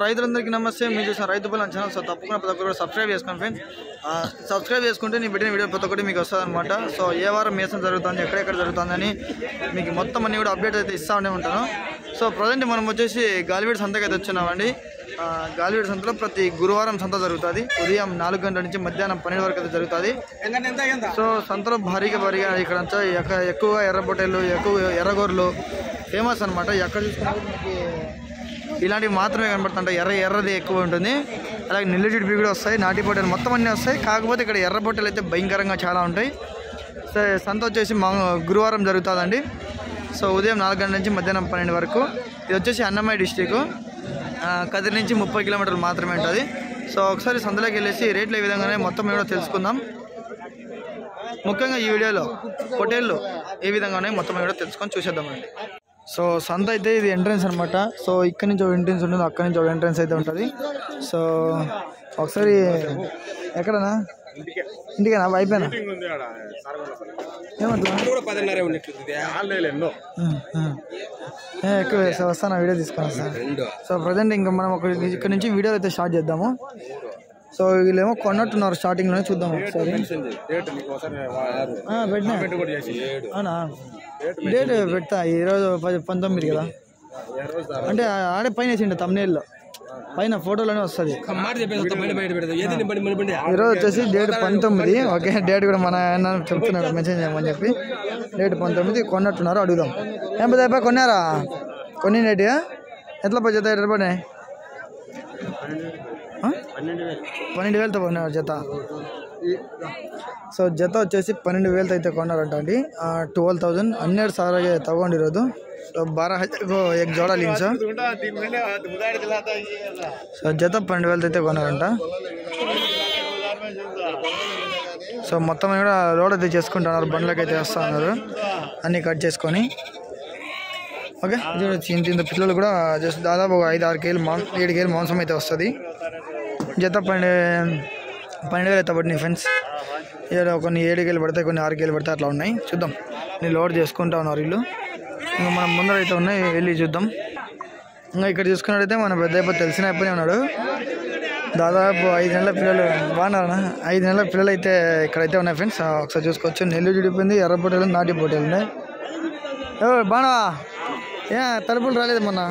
రైతులందరికీ నమస్తే. మీరు చూసిన రైతు బలం ఛానల్. సో తప్పకుండా ప్రతి ఒక్కరు కూడా సబ్స్క్రైబ్ చేసుకోండి ఫ్రెండ్స్. సబ్స్క్రైబ్ చేసుకుంటే నేను పెట్టిన వీడియో ప్రతి ఒక్కటి మీకు వస్తుంది అనమాట. సో ఏ వారం మేసం జరుగుతుంది, ఎక్కడెక్కడ జరుగుతుందని మీకు మొత్తం అన్ని కూడా అప్డేట్ అయితే ఇస్తూ ఉంటాను. సో ప్రజెంట్ మనం వచ్చేసి గాలివీడు సంతకి అయితే వచ్చినామండి. గాలివీడు సంతలో ప్రతి గురువారం సంత జరుగుతుంది. ఉదయం 4 గంటల నుంచి మధ్యాహ్నం 12 వరకు అయితే జరుగుతుంది. సో సంతలో భారీగా ఇక్కడ ఎక్కువగా ఎర్ర పొట్టేళ్ళు, ఎక్కువ ఎర్రగొర్రెలు ఫేమస్ అనమాట. ఎక్కడ చూసుకున్నా మనకి ఇలాంటివి మాత్రమే కనబడుతుంటాయి. ఎర్రది ఎక్కువ ఉంటుంది. అలాగే నెల్లి జిడిపి కూడా వస్తాయి, నాటి పొట్టేలు మొత్తం అన్నీ వస్తాయి. కాకపోతే ఇక్కడ ఎర్ర పొట్టేలు అయితే భయంకరంగా చాలా ఉంటాయి. సో సంత వచ్చేసి గురువారం జరుగుతుందండి. సో ఉదయం 4 గంటల నుంచి మధ్యాహ్నం 12 వరకు. ఇది వచ్చేసి అన్నమయ్య డిస్టిక్, కదిరి నుంచి 30 కిలోమీటర్లు మాత్రమే ఉంటుంది. సో ఒకసారి సంతలోకి వెళ్ళేసి రేట్లు ఏ విధంగానే మొత్తం కూడా తెలుసుకుందాం. ముఖ్యంగా ఈ వీడియోలో పొట్టేళ్ళు ఏ విధంగా ఉన్నాయో మొత్తం కూడా తెలుసుకొని చూసేద్దామండి. సో సంత అయితే ఇది ఎంట్రన్స్ అనమాట. సో ఇక్కడ నుంచి ఒక ఎంట్రన్స్ ఉంటుంది, అక్కడి నుంచి ఒక ఎంట్రన్స్ అయితే ఉంటుంది. సో ఒకసారి ఎక్కడనా ఇంటికేనా అయిపోయినా ఎక్కువ వస్తాను వీడియో తీసుకున్నా సార్. సో ప్రజెంట్ ఇంకా మనం ఇక్కడ నుంచి వీడియో అయితే స్టార్ట్ చేద్దాము. సో వీళ్ళేమో కొన్నట్టున్నారు స్టార్టింగ్లోనే, చూద్దాం ఒకసారి. పెట్టినా అవునా, డేట్ పెడతా ఈరోజు 19 కదా, అంటే ఆడే పైన వేసిండే తమ్నేల్లో పైన ఫోటోలోనే వస్తుంది. ఈరోజు వచ్చేసి డేట్ 19. ఓకే, డేట్ కూడా మన ఆయన చెప్తున్నాడు మెన్షన్ చేయమని చెప్పి. డేట్ 19 కొన్నట్టున్నారు, అడుగుదాం. ఏం పెద్ద కొన్నారా? కొన్ని డేట్ ఎట్లా జత ఎట్లా పడినాయి? 12,000తో కొన్నారు జత. సో జత వచ్చేసి 12,000 అయితే కొన్నారంట అండి. 12,000 12 సార్ తಗೊಂಡಿರೋದು. సో 12,000 को एक जोड़ा लीन सर. సో జత 12,000 అయితే కొన్నారంట. సో మొత్తం కూడా లోడ్ అయితే చేసుకుంటున్నారు, బండ్లకి అయితే వస్తూ ఉన్నారు అన్నీ కట్ చేసుకొని. ఓకే, ఇంత పిల్లలు కూడా జస్ట్ దాదాపు 5-6 కేజీలు 7 కేజీలు మాంసం అయితే వస్తుంది. జత 12,000 అయితే పడినాయి ఫ్రెండ్స్. కొన్ని 7 కేజీలు పడతాయి, కొన్ని 6 కేజీలు పడతాయి, అట్లా ఉన్నాయి. చూద్దాం, నేను లోడ్ చేసుకుంటా ఉన్నారు వీళ్ళు. ఇంకా మనం ముందర అయితే ఉన్నాయి, వెళ్ళి చూద్దాం. ఇంకా ఇక్కడ చూసుకున్నట్టయితే మన పెద్ద తెలిసిన అయిపోయి ఉన్నాడు. దాదాపు 5 నెలల పిల్లలు బాగున్నారా? 5 నెలల పిల్లలు అయితే ఇక్కడైతే ఉన్నాయి ఫ్రెండ్స్. ఒకసారి చూసుకోవచ్చు. నెల్లు జిడిపోయింది, ఎర్ర పొట్టేలు, నాటి పొట్టేలు ఉన్నాయి. బాగా తలుపులు రాలేదు మొన్న,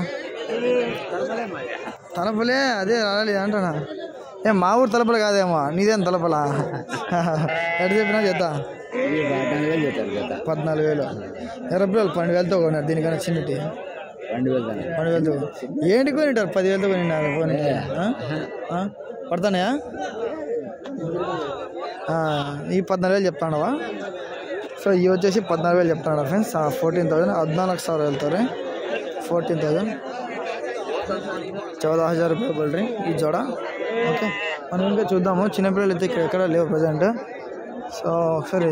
తలుపులే అదే రాలేదు అంటున్నా. మా ఊరు తలుపులు కాదేమో, నీదేం తలుపులా? ఎటు చెప్పినా చేద్దా 14,000. ఎర్ర పిల్లలు 12,000తో కొన్నారు. దీనికన్నా చిన్నటి 12,000తో ఏంటి కొనింటారు? 10,000తో కొనిన్నారు. కొని పడతానయా? ఈ 14,000 చెప్తాడవా? సో ఇవి వచ్చేసి 14,000 చెప్తున్నాడు ఫ్రెండ్స్. 14,000 14,000 వెళ్తారు. 14,000 14,000 रुपये बोल रहे ఈ జోడ. ఓకే, మనం ఇంకా చూద్దాము. చిన్నపిల్లలు అయితే ఇక్కడ ఎక్కడ లేవు ప్రజెంట్. సో ఒకసారి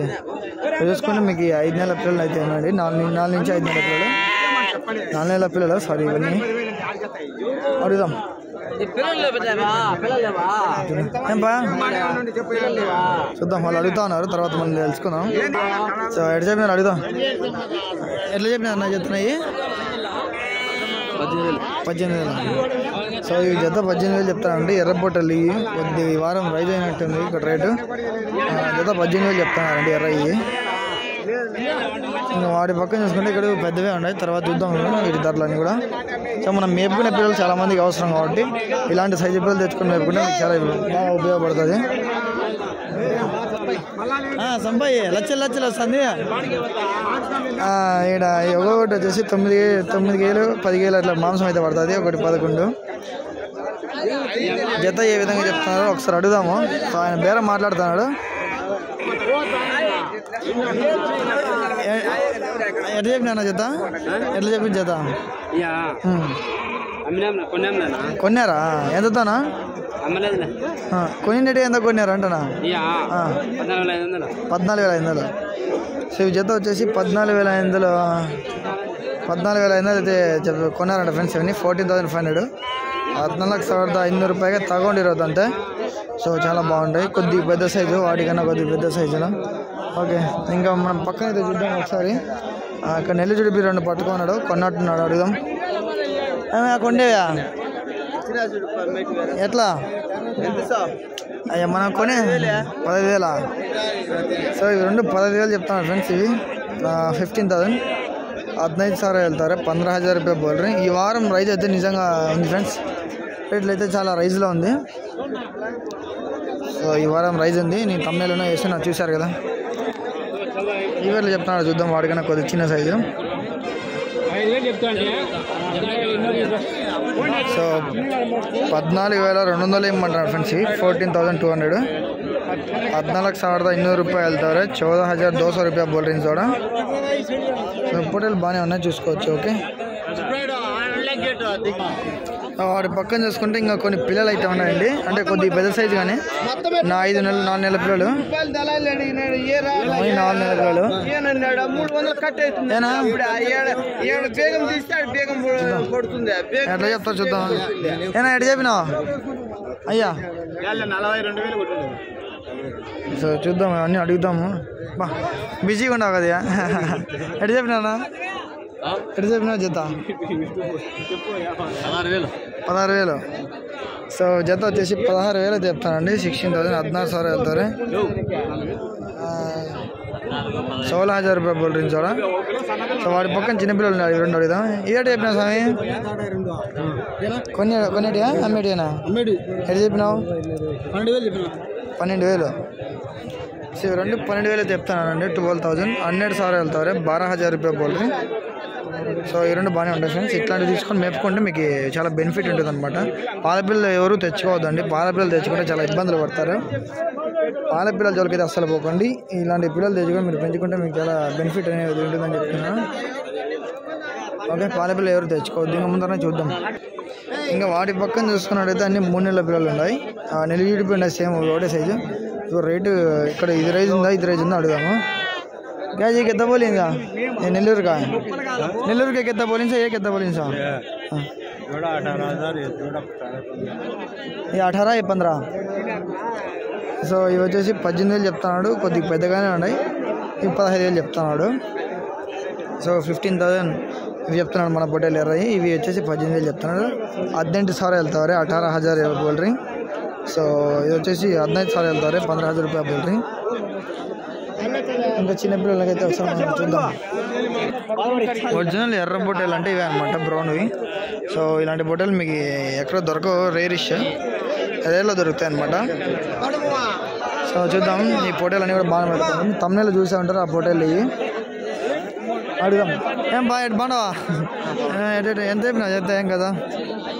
చూసుకుంటే మీకు 5 నెలల పిల్లలు అయితే ఉన్నాయండి. 4 నుంచి 5 నెలల పిల్లలు, 4 నెలల పిల్లలు. సారీ, ఇవన్నీ అడుగుదాం. చూద్దాం, వాళ్ళు అడుగుతా ఉన్నారు, తర్వాత మనం తెలుసుకుందాం. సో ఎట్లా చెప్పినారు అడుగుదాం. ఎట్లా చెప్పినారు నాకు చెప్తున్నాయి? 18,000. సో ఈ జత 18,000 చెప్తానండి. ఎర్ర పొట్టలు ఇవి కొద్ది వారం రైజ్ అయినట్టుంది ఇక్కడ రేటు. జత 18,000 చెప్తున్నారండి ఎర్ర ఇవి. ఇంకా వాటి పక్కన చూసుకుంటే ఇక్కడ పెద్దవే ఉన్నాయి, తర్వాత చూద్దాం వీటి ధరలన్నీ కూడా. సో మనం మేపుకునే పిల్లలు చాలా మందికి అవసరం కాబట్టి ఇలాంటి సైజు పిల్లలు తెచ్చుకుని మేపుకుంటే మీకు చాలా బాగా ఉపయోగపడుతుంది. సంపాయి లచ్చలు వస్తుంది. ఇక్కడ ఒక్కొక్కటి వచ్చేసి 9 కేజీలు 10 కేజీలు అట్లా మాంసం అయితే పడుతుంది. ఒకటి 11. జత ఏ విధంగా చెప్తున్నారో ఒకసారి అడుగుదాము. సో ఆయన బేరం మాట్లాడుతున్నాడు. ఎట్లా చెప్పినా జత? ఎట్లా చెప్పి జత కొన్నారా? ఎంతతోనా కొనిండే? ఎంత కొన్నారు అంటనా? 14,500. సో ఈ జత వచ్చేసి 14,500 అయితే కొన్నారంట ఫ్రెండ్స్. ఇవన్నీ 14,500. 14,500 ರೂಪಾಯಿಗೆ ತಗೊಂಡಿರೋದು ಅಂತೆ. సో చాలా బాగుంటాయి, కొద్దిగా పెద్ద సైజు, వాటికన్నా కొద్దిగా పెద్ద సైజులో. ఓకే, ఇంకా మనం పక్కన అయితే చూద్దాం ఒకసారి. అక్కడ నెల్లి జిడిపి 2 పట్టుకున్నాడు, కొన్నట్టున్నాడు. అడుగుదాం. కొండేవా ఎట్లా అయ్యా మనం కొని 15,000. సో ఇవి రెండు 15,000 చెప్తాను ఫ్రెండ్స్. ఇవి 15,000 15,000 వెళ్తారు. 15,000 రూపాయ బోల్ रहे. ఈ వారం రైజ్ అయితే నిజంగా ఉంది ఫ్రెండ్స్. రేట్లు అయితే చాలా రైజ్లో ఉంది. సో ఈ వారం రైజ్ ఉంది. నేను తమిళలో వేసిన చూశారు కదా. ఈ వేళ చెప్తున్నాడు చూద్దాం. వాడికన్నా కొద్దిగా చిన్న సైజు. So 14,200 ఇమ్మంటారు friends. 14,200 14,200 రూపాయలు వెళ్తారు. 14,200 రూపాయ బోల్ రేంజ్ కూడా. సో పొట్టేలు బాగానే ఉన్నాయి చూసుకోవచ్చు. ఓకే వాడి పక్కన చూసుకుంటే ఇంకా కొన్ని పిల్లలు అయితే ఉన్నాయండి. అంటే కొద్దిగా పెద్ద సైజు కానీ 4 నెలల పిల్లలు 4 నెలల పిల్లలు. ఎట్లా చెప్తా చూద్దాం. ఏనా ఎట్లా చెప్పినావు అయ్యా? సో చూద్దాం అన్నీ అడుగుతాము. బా బిజీగా ఉండవు కదా. ఎట్లా చెప్పినా ఎట్లా చెప్పినా జత 16,000. సో జత వచ్చేసి 16,000 చెప్తానండి. 16,000 16,000 వెళ్తారు. 16,000 రూపాయ బోల్ రేంజ్ కూడా. సో వాడి పక్కన చిన్నపిల్లలు ఉన్నాయి. రెండు అడుగుదాం. ఏట చెప్పినా స్వామి? కొన్నిటియా అమ్మేటినా? ఎట్లా చెప్పినావు? 12,000. సో రెండు 12,000 చెప్తానండి. 12,000 12,000 వెళ్తారు. 12,000 రూపాయ బోల్ రేంజ్. సో ఈ రెండు బాగానే ఉంటాయి ఫ్రెండ్స్. ఇట్లాంటివి తీసుకొని మేపుకుంటే మీకు చాలా బెనిఫిట్ ఉంటుంది అనమాట. పాలపిల్లలు ఎవరు తెచ్చుకోవద్దండి. పాలపిల్లలు తెచ్చుకుంటే చాలా ఇబ్బందులు పడతారు. పాలపిల్లల జోలికైతే అస్సలు పోకండి. ఇలాంటి పిల్లలు తెచ్చుకొని మీరు పెంచుకుంటే మీకు చాలా బెనిఫిట్ అనేది ఉంటుందని చెప్తున్నాను. ఓకే పాలపిల్లలు ఎవరు తెచ్చుకోవద్దు. ఇంకా ముందరనే చూద్దాం. ఇంకా వాటి పక్కన చూసుకున్నట్టయితే అన్ని 3 నెలల పిల్లలు ఉన్నాయి. నెల విడిపోయి సేమ్ ఒకటే సైజు. ఇప్పుడు రేటు ఇక్కడ ఇది రైజ్ ఉందా ఇది రైజ్ ఉందా అడుగుదాము. क्या ये कितना बोलेंगे? ये नेल्लूर का है. नेल्लूर के कितना बोलेंगे? ये कितना बोलेंगे? जोड़ा 18,000 ये 18 ये 15. సో ఇవి వచ్చేసి 18,000 చెప్తున్నాడు. కొద్దిగా పెద్దగానే ఉన్నాయి. ఇవి 15,000 చెప్తున్నాడు. సో 15,000 ఇవి చెప్తున్నాడు మన పొట్టేలు ఎర్రయి. ఇవి వచ్చేసి 18,000 చెప్తున్నాడు. 18,000 వెళ్తారు. 18,000 బోల్ రింగ్. సో ఇది వచ్చేసి 15,000 వెళ్తారు. 15,000 రూపాయ బోల్ రింగ్. ఇంకా చిన్నపిల్లలకైతే ఒకసారి చూద్దాం. ఒరిజినల్ ఎర్ర పొట్టేలు అంటే ఇవే అనమాట, బ్రౌన్వి. సో ఇలాంటి పొట్టేలు మీకు ఎక్కడ దొరకవు, రేరిష్ రేర్లో దొరుకుతాయి అనమాట. సో చూద్దాం. ఈ పొట్టేలు అన్నీ కూడా బాగా పెడతాం. తమిళలో చూసే ఉంటారు ఆ పొట్టేలు ఇవి. అడుగుదాం. ఏం బాగా ఎటు బాగున్నావా? ఎంత చెప్పినా చెప్తా ఏం కదా.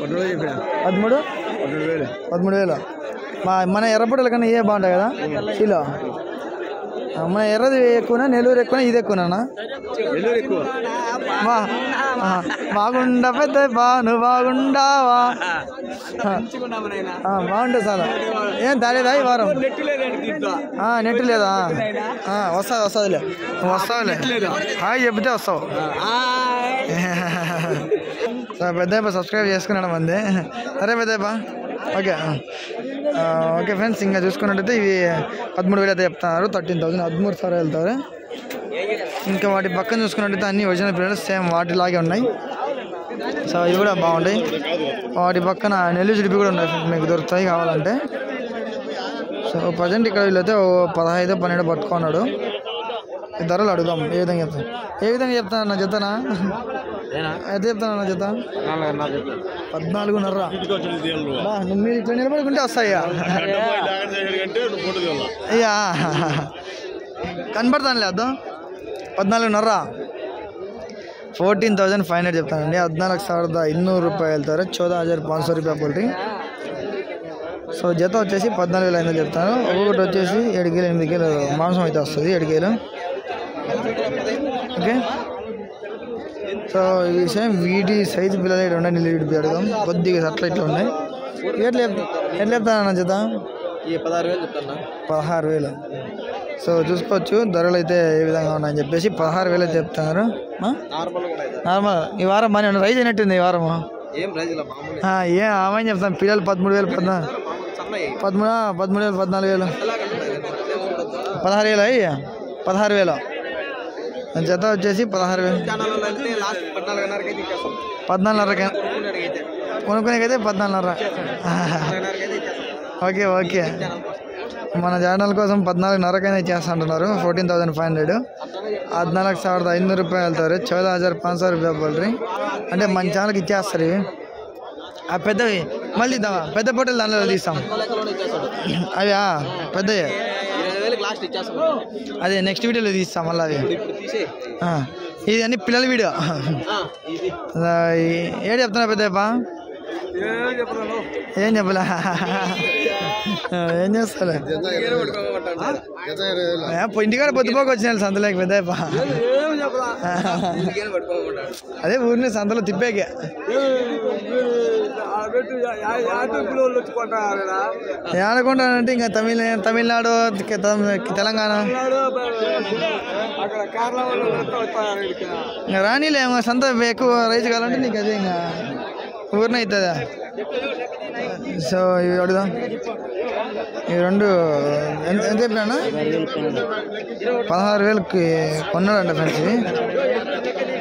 13,000 మన ఎర్ర పొట్టేల కన్నా ఏ బాగుంటాయి కదా కిలో. మన ఎర్రది ఎక్కువనా నెల్లూరు ఎక్కువనా ఇది ఎక్కువనా? బాగుండా పెద్ద బాను బాగుండావా? బాగుంటుంది చాలా. ఏం తాలేదా ఈ వారం? నెట్ లేదా? వస్తుందిలే హాయ్ చెప్తే వస్తావు. పెద్దయ్య సబ్స్క్రైబ్ చేసుకున్నాడు మంది. సరే పెద్దయ్య ఓకే. ఓకే ఫ్రెండ్స్ ఇంకా చూసుకున్నట్టయితే ఇవి 13,000 అయితే చెప్తున్నారు. 13,000 13,000 వెళ్తారు. ఇంకా వాటి పక్కన చూసుకున్నట్టయితే అన్ని ఒరిజినల్ పిల్లలు సేమ్ వాటిలాగే ఉన్నాయి. సో ఇవి కూడా బాగుంటాయి. వాటి పక్కన నెల్లూరు జిడిపి కూడా ఉన్నాయి మీకు దొరుకుతాయి కావాలంటే. సో ప్రజెంట్ ఇక్కడ వీళ్ళైతే 15-12 పట్టుకున్నాడు. ధరలు అడుగుదాం ఏ విధంగా చెప్తాను. చెప్తాను నా జతనా? అయితే చెప్తాను నా జత 14,500. మీరు ఇట్లా నిలబడుకుంటే వస్తాయ్యా అయ్యా కనపడతానులే. అర్థం 14,500 14,500 చెప్తానండి. 14,200 రూపాయలు వెళ్తారు. 14,500 రూపాయ పోల్ట్రీ. సో జత వచ్చేసి 14,500 చెప్తాను. ఒక్కొక్కటి వచ్చేసి 7 కిలో 8 కిలో మాంసం అయితే వస్తుంది. 7 కిలో. ఓకే. సో ఈ సేమ్ వీటి సైజు పిల్లలు ఇక్కడ ఉన్నాయి. నిల్లు విడిపి అడుగుదాం. కొద్దిగా అట్లా ఇట్లా ఉన్నాయి. ఎట్లా చెప్తానన్నా జత? 16,000. సో చూసుకోవచ్చు ధరలు అయితే ఏ విధంగా ఉన్నాయని చెప్పేసి 16,000 చెప్తున్నారు. నార్మల్ ఈ వారం బాగా రైజ్ అయినట్టుంది. ఈ వారం ఏం ఆమె చెప్తాను. పిల్లలు 13,000 14,000 16,000 అయ్యి 16,000. జత వచ్చేసి 16,000 14,500 కొనుక్కునేకైతే 14,500. ఓకే ఓకే, మన ఛానల్ కోసం 14,500కైనా ఇచ్చేస్తా అంటున్నారు. 14,500 14,500 रुपये వెళ్తారు. 14,500 रुपये बोल रही అంటే మన ఛానల్కి ఇచ్చేస్తారు ఇవి. ఆ పెద్దవి మళ్ళీ ఇద్దామా? పెద్ద పొట్టలు దాంట్లో తీస్తాం అవి పెద్దవి. అదే నెక్స్ట్ వీడియోలో తీస్తాం మళ్ళీ అవి. ఇది అన్ని పిల్లల వీడియో. ఏడు చెప్తున్నా పెద్దప్ప? ఏం చెప్పలే. ఏం చేస్తాలే ఇంటికాడ పొద్దుపోక వచ్చిన సంతలోకి పెద్దప్ప. అదే ఊరిని సంతలో తిప్పాకే. ఏడకుంటానంటే ఇంకా తమిళనాడు తెలంగాణ ఇంకా రానీలే. సంత ఎక్కువ రైతు కావాలంటే నీకు అదే ఇంకా ఊరినే అవుతుందా. సో ఇవి అడుగుదాం. ఇవి రెండు ఎంత చెప్పినా? 16,000కి కొన్నాడంట ఫ్రెండ్స్. ఇవి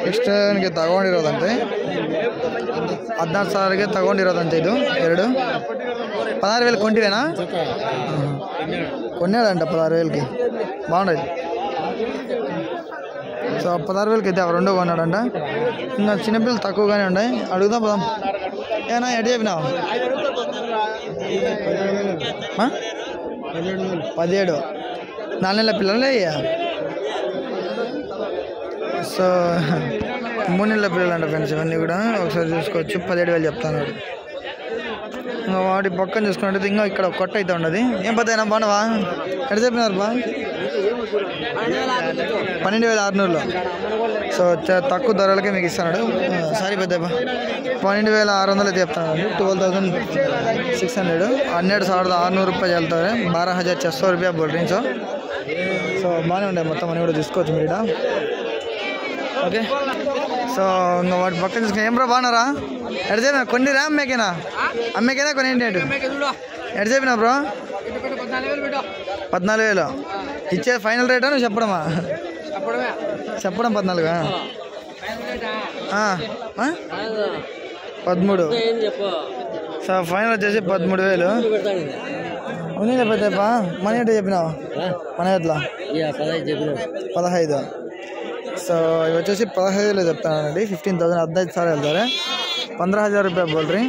ಎಕ್ಸ್ಟ್ರಾಗೆ ತಗೊಂಡಿರೋದಂತೆ 16,000ಗೆ ತಗೊಂಡಿರೋದಂತೆ. ಇದು ಎರಡು 16,000 కొంటివేనా? కొన్నాడంట 16,000కి. బాగుండదు. సో 16,000కి అయితే అవి రెండు కొన్నాడంట. ఇంకా చిన్నపిల్లలు తక్కువగానే ఉన్నాయి. అడుగుదాం పోదాం. ఏనా ఎటు చెప్పినావు? 17 4 నెలల పిల్లలే. సో 3 నెలల పిల్లలు అంట ఫ్రెండ్స్. ఇవన్నీ కూడా ఒకసారి చూసుకోవచ్చు. 17,000 చెప్తాను. ఇంకా వాటి పక్కన చూసుకున్నట్టు ఇంకా ఇక్కడ కొట్ట అయితే ఉండదు. ఏం పదైనా బాగున్నావా? ఎక్కడ చెప్పినారు బా? 12,600లో. సో తక్కువ ధరలకే మీకు ఇస్తున్నాడు. సారీ పెద్ద 12,600 అయితే చెప్తాను. 12,600 12,600 రూపాయలు వెళ్తారు. 12,600 రూపాయ బోల్ డ్రింక్స్. సో బాగానే ఉంటాయి మొత్తం అని కూడా తీసుకోవచ్చు మీరు. ఓకే, సో ఇంకా వాటి పక్కన చూసుకుని ఏం బ్రో బాగున్నారా? ఎడ చెప్పినా కొన్నిరా? అమ్మేకేనా? అమ్మేకేనా కొనేంటి? ఎడ చెప్పినా బ్రో? 14,000 ఇచ్చే ఫైనల్ రేటా? నువ్వు చెప్పడమా? చెప్పడం 14. 13. సో ఫైనల్ వచ్చేసి 13,000 ఉంది. పెద్దప్ప మన ఏంటో చెప్పినావు? మన ఎట్లా 15. సో ఇవి వచ్చేసి 15,000 చెప్తానండి. 15,000 15 సార్లు వెళ్తారు. 15,000 రూపాయ బోల్రీ.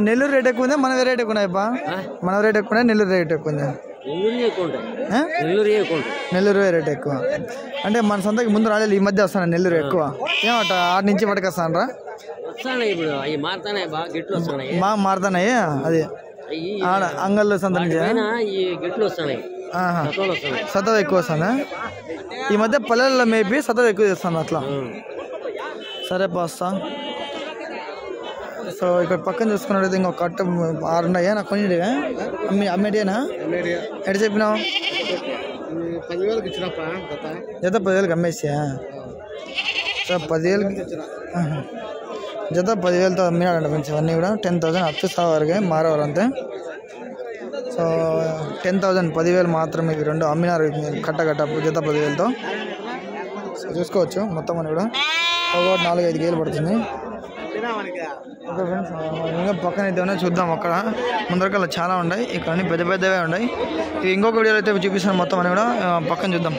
నెల్లూరు రేట్ ఎక్కువ ఉందా? మన రేట్ ఎక్కువ ఉన్నాయప్ప? మన రేట్ ఎక్కువ ఉన్నాయి, నెల్లూరు రేట్ ఎక్కువ ఉందా? నెల్లూరు రేట్ ఎక్కువ అంటే మన సొంతకి ముందు రాలేదు. ఈ మధ్య వస్తాను నెల్లూరు ఎక్కువ. ఏమట ఆడ నుంచి పట్టుకొస్తానరా? మారుతున్నాయి. అది ఆడ అంగల్లో సంత నుంచి సతవ ఎక్కువ వస్తాను. ఈ మధ్య పల్లెల్లో మేపి సతవ ఎక్కువ చేస్తాను అట్లా. సరే వస్తా. సో ఇక్కడ పక్కన చూసుకున్నట్టు ఇంకొక కట్ట 6 ఉన్నాయా? నాకు కొన్ని అమ్మేటియేనా? ఎటు చెప్పినావు? 10,000కి ఇచ్చినప్ప జత 10,000కి అమ్మేసా? సో 10,000కి జత 10,000తో అమ్మినాడంట ఫ్రెండ్స్. ఇవన్నీ కూడా 10,000 10,000 వరకే మారేవారు అంతే. సో 10,000 10,000 మాత్రమే ఇవి రెండు అమ్మినారు. కట్ట జత 10,000తో. సో చూసుకోవచ్చు మొత్తం అని కూడా ఒకటి 4-5 గేలు పడుతుంది. ఓకే ఫ్రెండ్స్, ఇంకా పక్కన అయితే ఉన్నాయి చూద్దాం. అక్కడ ముందరకల్లా చాలా ఉన్నాయి. ఇక్కడ అన్ని పెద్ద పెద్దవే ఉన్నాయి. ఇది ఇంకొక వీడియోలో అయితే చూపిస్తాను మొత్తం అని కూడా. పక్కన చూద్దాం.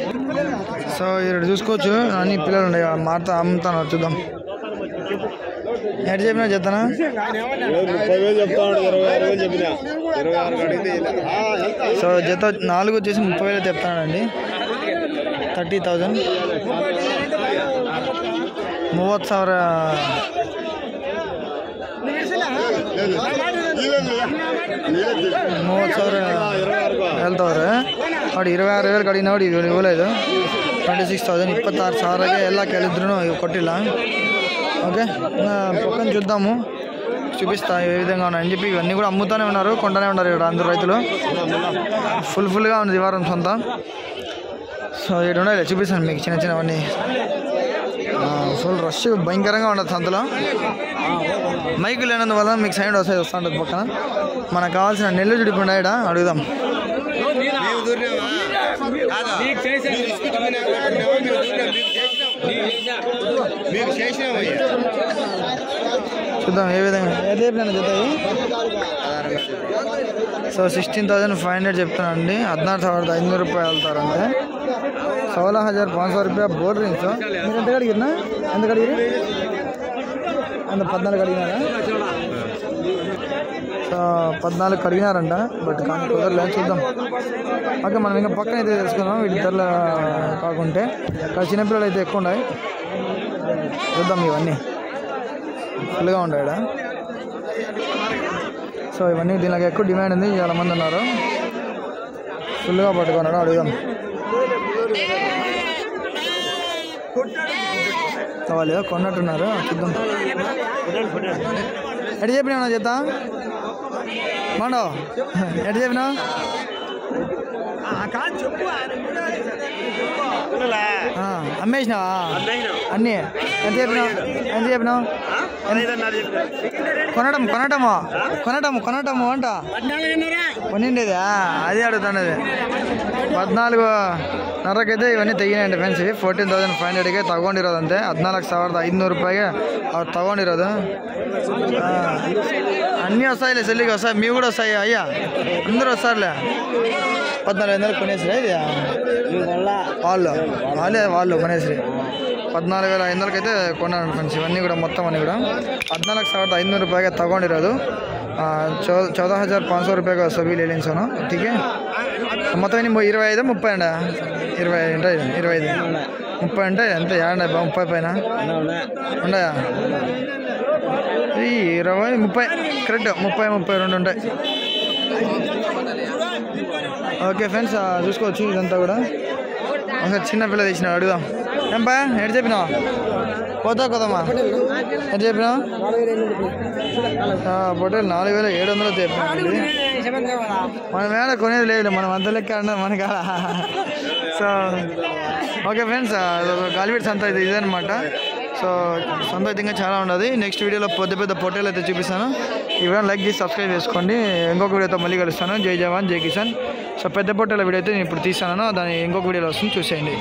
సో ఇక్కడ చూసుకోవచ్చు అన్ని పిల్లలు ఉన్నాయి. మారుతా అమ్ముతాను చూద్దాం. ఎటు చెప్పినా చెప్తానా? 30,000 చెప్తాను. 26,000 చెప్పినా. 26 అడిగితే సో జత 4 వచ్చేసి 30,000 చెప్తానండి. 30,000 30,000 ಹೇಳ್ತವ್ರೆ ನೋಡಿ. 26,000 ಕಡೆ ನೋಡಿ ಇವ್లేదు. 26,000 26,000ಗೆ ಎಲ್ಲ ಕೇಳಿದ್ರು ఇవి కొట్టిಲ್ಲ. ఓకే, పక్కన చూద్దాము. చూపిస్తా ఏ విధంగా ఉన్నాయని చెప్పి. ఇవన్నీ కూడా అమ్ముతూనే ఉన్నారు, కొంటూనే ఉన్నారు ఇక్కడ అందరు రైతులు. ఫుల్గా ఉంది ఈ వారం సొంత. సో ఇక్కడ ఉండాలి చూపిస్తాను మీకు చిన్న చిన్నవన్నీ. ఫుల్ రష్ భయంకరంగా ఉండదు సంతలో. మైకు లేనందువల్ల మీకు సైడ్ వస్తాయి వస్తూ ఉంటుంది పక్కన. మనకు కావాల్సిన నెల్లు చుడిపోండి ఇక్కడ అడుగుదాం. చూద్దాం ఏ విధంగా ఏది చెప్పినా జతాయి. సో 16,500 చెప్తున్నా అండి. 16,500 రూపాయలు వెళ్తారంటే 16,500 రూపాయలు బోర్డు రింగ్స్. మీరు ఎంత అడిగినా ఎంత అడిగిరి అంత 14 అడిగినారా? సో 14 అడిగినారంట. బట్ కానీ కుదరలేదు, చూద్దాం. ఓకే మనం ఇంకా పక్కన అయితే తెలుసుకుందాం వీటి ధరలు కాకుంటే. ఇక్కడ చిన్నపిల్లలు అయితే ఎక్కువ ఉన్నాయి, చూద్దాం. ఇవన్నీ ఫుల్గా ఉంటాయి ఇక్కడ. సో ఇవన్నీ దీనికి ఎక్కువ డిమాండ్ ఉంది, చాలా మంది ఉన్నారు. ఫుల్గా పట్టుకున్నాడు, అడుగుదాం. వాళ్ళు ఏదో కొన్నట్టున్నారు, చూద్దాం. ఎటు చెప్పినా చేత మాండో ఎటు చెప్పినా అమ్మేసినావా అన్నీ? ఎంత చెప్పినావు? ఎంత చెప్పినావు? కొనటము అంట కొనిండేదా? అదే అడుగుతున్నది. 14,500 ఇవన్నీ తెగినాయండి ఫ్రెండ్స్. 14,500ಗೆ ತಗೊಂಡಿರೋದು ಅಂತೆ. 14,500 ರೂಪಾಯಿಗೆ ಅವ್ರು ತಗೊಂಡಿರೋದು. అన్నీ వస్తాయిలే, చెల్లికి వస్తాయి, మీ కూడా వస్తాయి అయ్యా, అందరూ వస్తారులే. 14,500 కొనేసిరా ఇది వాళ్ళు కొనేసి 14,500 అయితే కొన్నాను ఫ్రెండ్స్. ఇవన్నీ కూడా మొత్తం అన్నీ కూడా 14,500 ರೂಪಾಯಿಗೆ ತಗೊಂಡಿರೋದು. 14,500 ರೂಪಾಯಿಗೆ ಸಭಿ ಲೇಲಿನ್ಸೋನು. ठीक है మొత్తం 25 30 అండి. 25 ఉంటాయి, 25 30 ఉంటాయి అంతే. ఏడండి 30 పైన ఉన్నాయా? 20 30 కరెక్ట్ 30 32 ఉంటాయి. ఓకే ఫ్రెండ్స్ చూసుకోవచ్చు. ఇదంతా కూడా ఒకసారి చిన్న పిల్ల తెచ్చినా, అడుగుదాం. ఏంపా ఎటు చెప్పినావు? పోదామా? ఎటు చెప్పినావు? పొట్టేలు 4,700 చెప్పినామండి. మనం ఏడా కొనేది లేదు, మనం అంత లెక్క అన్నది మన కాడ. సో ఓకే ఫ్రెండ్స్, గాలివీడ్ సంత అయితే ఇదనమాట. సో సంత అయితే ఇంకా చాలా ఉండదు. నెక్స్ట్ వీడియోలో పెద్ద పొట్టేలు అయితే చూపిస్తాను. ఈ వీడియో లైక్ చేసి సబ్స్క్రైబ్ చేసుకోండి. ఇంకొక వీడియోతో మళ్ళీ కలుస్తాను. జై జవాన్ జై కిసాన్. సో పెద్ద పొట్టేల వీడియో అయితే నేను ఇప్పుడు తీస్తాను, దాన్ని ఇంకొక వీడియోలో వస్తుంది, చూసేయండి.